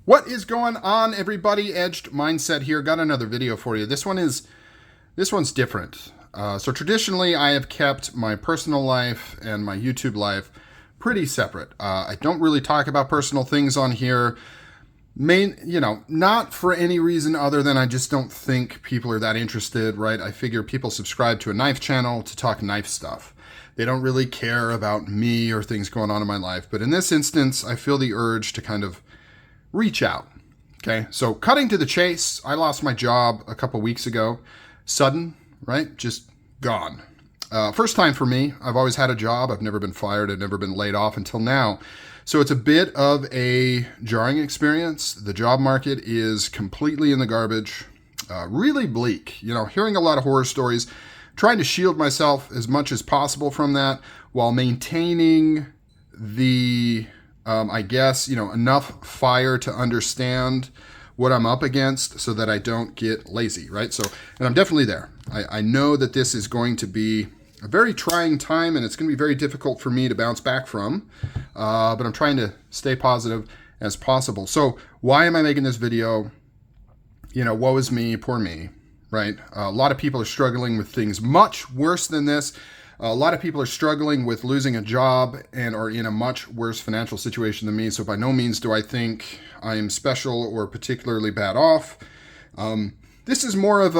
What is going on, everybody? Edged Mindset here. Got another video for you. This one's different. So traditionally, I have kept my personal life and my YouTube life pretty separate. I don't really talk about personal things on here. Not for any reason other than I just don't think people are that interested, right? I figure people subscribe to a knife channel to talk knife stuff. They don't really care about me or things going on in my life. But in this instance, I feel the urge to kind of reach out. Okay, so cutting to the chase, I lost my job a couple weeks ago. Sudden, right? Just gone. First time for me. I've always had a job. I've never been fired. I've never been laid off until now. So it's a bit of a jarring experience. The job market is completely in the garbage, really bleak. Hearing a lot of horror stories, trying to shield myself as much as possible from that while maintaining the enough fire to understand what I'm up against so that I don't get lazy, right? And I'm definitely there. I know that this is going to be a very trying time and it's going to be very difficult for me to bounce back from, but I'm trying to stay positive as possible. So why am I making this video? Woe is me, poor me, right? A lot of people are struggling with things much worse than this. A lot of people are struggling with losing a job and are in a much worse financial situation than me. So by no means do I think I am special or particularly bad off. This is more of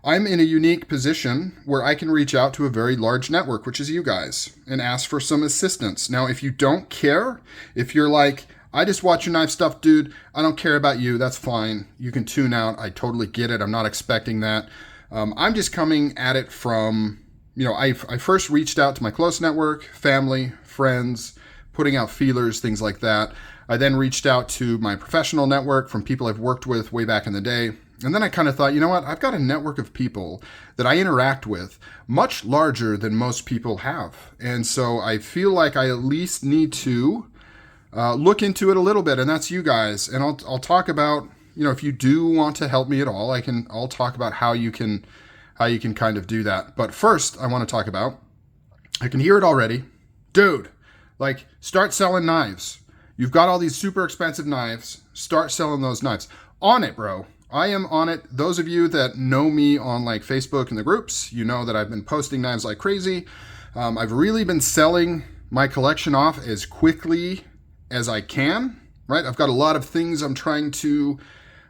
I'm in a unique position where I can reach out to a very large network, which is you guys, and ask for some assistance. Now, if you don't care, if you're like, I just watch your knife stuff, dude, I don't care about you, that's fine. You can tune out. I totally get it. I'm not expecting that. I'm just coming at it from... I first reached out to my close network, family, friends, putting out feelers, things like that. I then reached out to my professional network from people I've worked with way back in the day. And then I kind of thought, you know what? I've got a network of people that I interact with much larger than most people have. And so I feel like I at least need to look into it a little bit. And that's you guys. And I'll talk about, if you do want to help me at all, I'll talk about how you can kind of do that. But first, I want to talk about, I can hear it already. Dude, start selling knives. You've got all these super expensive knives. Start selling those knives. On it, bro. I am on it. Those of you that know me on Facebook and the groups, you know that I've been posting knives like crazy. I've really been selling my collection off as quickly as I can, right? I've got a lot of things I'm trying to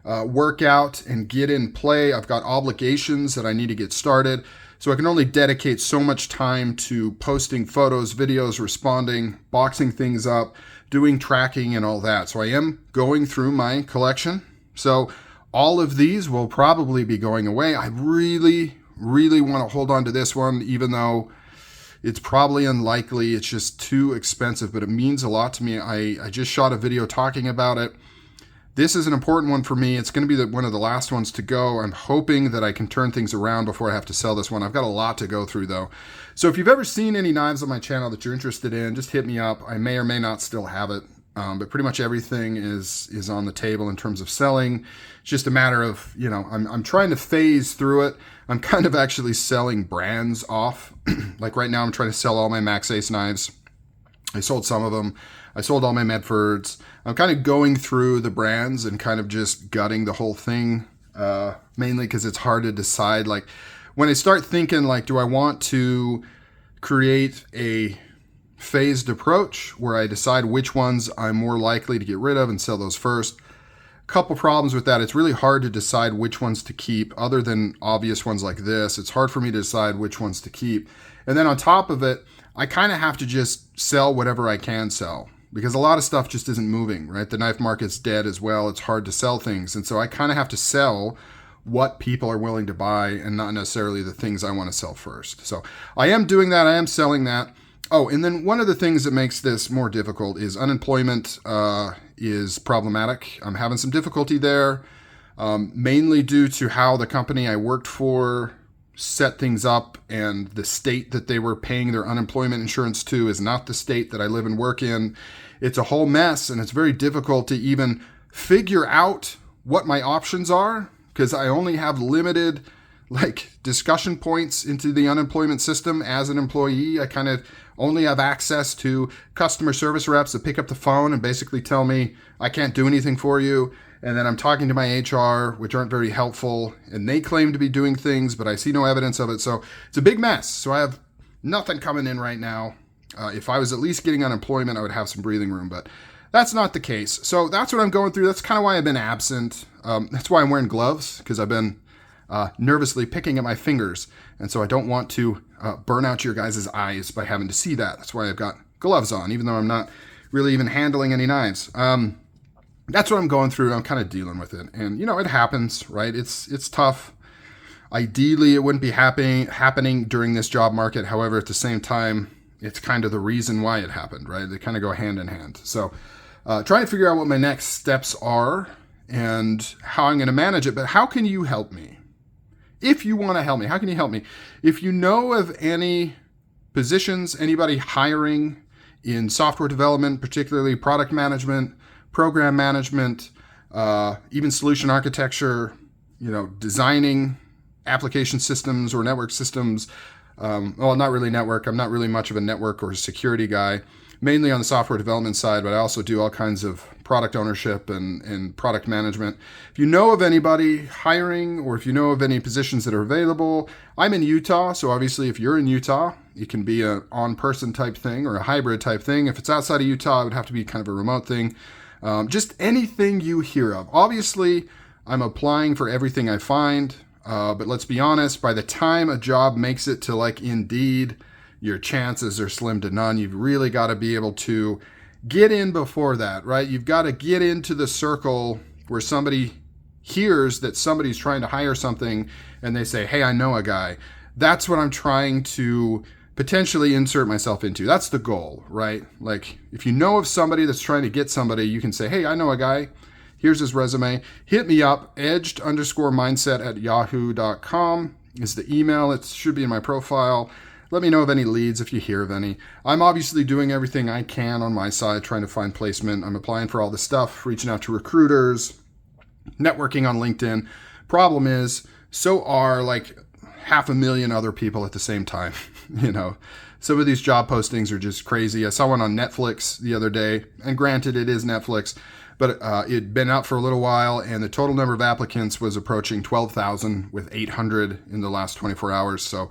work out and get in play. I've got obligations that I need to get started. So I can only dedicate so much time to posting photos, videos, responding, boxing things up, doing tracking and all that. So I am going through my collection. So all of these will probably be going away. I really, really want to hold on to this one, even though it's probably unlikely. It's just too expensive, but it means a lot to me. I just shot a video talking about it. This is an important one for me. It's going to be one of the last ones to go. I'm hoping that I can turn things around before I have to sell this one. I've got a lot to go through though. So if you've ever seen any knives on my channel that you're interested in, just hit me up. I may or may not still have it, but pretty much everything is on the table in terms of selling. It's just a matter of, I'm trying to phase through it. I'm kind of actually selling brands off. Like right now I'm trying to sell all my Max Ace knives. I sold some of them. I sold all my Medfords. I'm kind of going through the brands and kind of just gutting the whole thing, mainly because it's hard to decide. When I start thinking, do I want to create a phased approach where I decide which ones I'm more likely to get rid of and sell those first? A couple problems with that. It's really hard to decide which ones to keep other than obvious ones like this. It's hard for me to decide which ones to keep. And then on top of it, I kind of have to just sell whatever I can sell because a lot of stuff just isn't moving, right? The knife market's dead as well. It's hard to sell things. And so I kind of have to sell what people are willing to buy and not necessarily the things I want to sell first. So I am doing that. I am selling that. Oh, and then one of the things that makes this more difficult is unemployment is problematic. I'm having some difficulty there, mainly due to how the company I worked for set things up, and the state that they were paying their unemployment insurance to is not the state that I live and work in. It's a whole mess, and it's very difficult to even figure out what my options are because I only have limited discussion points into the unemployment system as an employee. I kind of only have access to customer service reps that pick up the phone and basically tell me I can't do anything for you. And then I'm talking to my HR, which aren't very helpful, and they claim to be doing things, but I see no evidence of it. So it's a big mess. So I have nothing coming in right now. If I was at least getting unemployment, I would have some breathing room, but that's not the case. So that's what I'm going through. That's kind of why I've been absent. That's why I'm wearing gloves, because I've been nervously picking at my fingers. And so I don't want to burn out your guys' eyes by having to see that. That's why I've got gloves on, even though I'm not really even handling any knives. That's what I'm going through. I'm kind of dealing with it. And, you know, it happens, right? It's tough. Ideally, it wouldn't be happening during this job market. However, at the same time, it's kind of the reason why it happened, right? They kind of go hand in hand. So trying to figure out what my next steps are and how I'm going to manage it. But how can you help me? If you want to help me, how can you help me? If you know of any positions, anybody hiring in software development, particularly product management, program management, even solution architecture, you know, designing application systems or network systems. Well, not really network. I'm not really much of a network or security guy, mainly on the software development side, but I also do all kinds of product ownership and product management. If you know of anybody hiring, or if you know of any positions that are available, I'm in Utah. So obviously if you're in Utah, it can be an on-person type thing or a hybrid type thing. If it's outside of Utah, it would have to be kind of a remote thing. Just anything you hear of. Obviously, I'm applying for everything I find, but let's be honest, by the time a job makes it to like Indeed, your chances are slim to none. You've really got to be able to get in before that, right? You've got to get into the circle where somebody hears that somebody's trying to hire something and they say, hey, I know a guy. That's what I'm trying to potentially insert myself into. That's the goal, right? Like if you know of somebody that's trying to get somebody, you can say, hey, I know a guy. Here's his resume. Hit me up. edged_mindset@yahoo.com is the email. It should be in my profile. Let me know of any leads if you hear of any. I'm obviously doing everything I can on my side, trying to find placement. I'm applying for all this stuff, reaching out to recruiters, networking on LinkedIn. Problem is, so are like 500,000 other people at the same time. You know, some of these job postings are just crazy. I saw one on Netflix the other day, and granted, it is Netflix, but it'd been out for a little while, and the total number of applicants was approaching 12,000 with 800 in the last 24 hours. So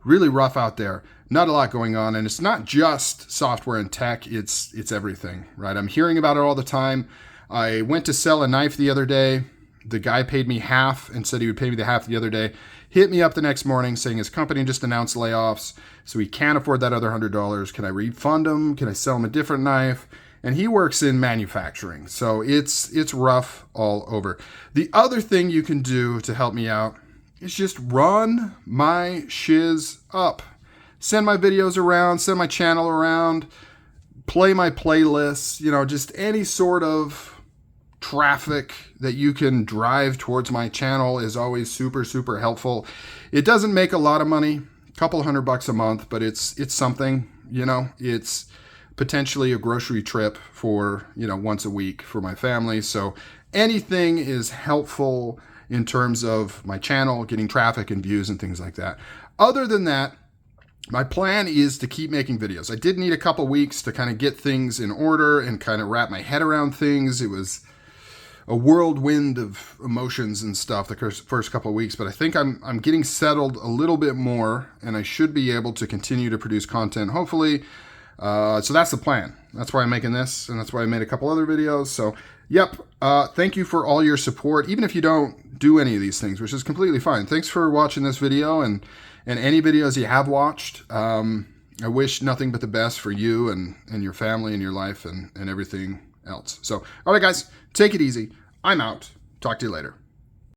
really rough out there. Not a lot going on, and it's not just software and tech. It's everything, right? I'm hearing about it all the time. I went to sell a knife the other day. The guy paid me half and said he would pay me the half the other day. Hit me up the next morning saying his company just announced layoffs, so he can't afford that other $100. Can I refund him? Can I sell him a different knife? And he works in manufacturing, so it's rough all over. The other thing you can do to help me out is just run my shiz up. Send my videos around, send my channel around, play my playlists, you know, just any sort of traffic that you can drive towards my channel is always super, super helpful. It doesn't make a lot of money, a couple $100 a month, but it's something, you know, it's potentially a grocery trip for, you know, once a week for my family. So anything is helpful in terms of my channel, getting traffic and views and things like that. Other than that, my plan is to keep making videos. I did need a couple weeks to kind of get things in order and kind of wrap my head around things. It was a whirlwind of emotions and stuff the first couple of weeks, but I think I'm getting settled a little bit more, and I should be able to continue to produce content, hopefully. So that's the plan. That's why I'm making this, and that's why I made a couple other videos. So, yep, thank you for all your support, even if you don't do any of these things, which is completely fine. Thanks for watching this video, and any videos you have watched. I wish nothing but the best for you and your family and your life and everything else. So, all right, guys, take it easy. I'm out. Talk to you later.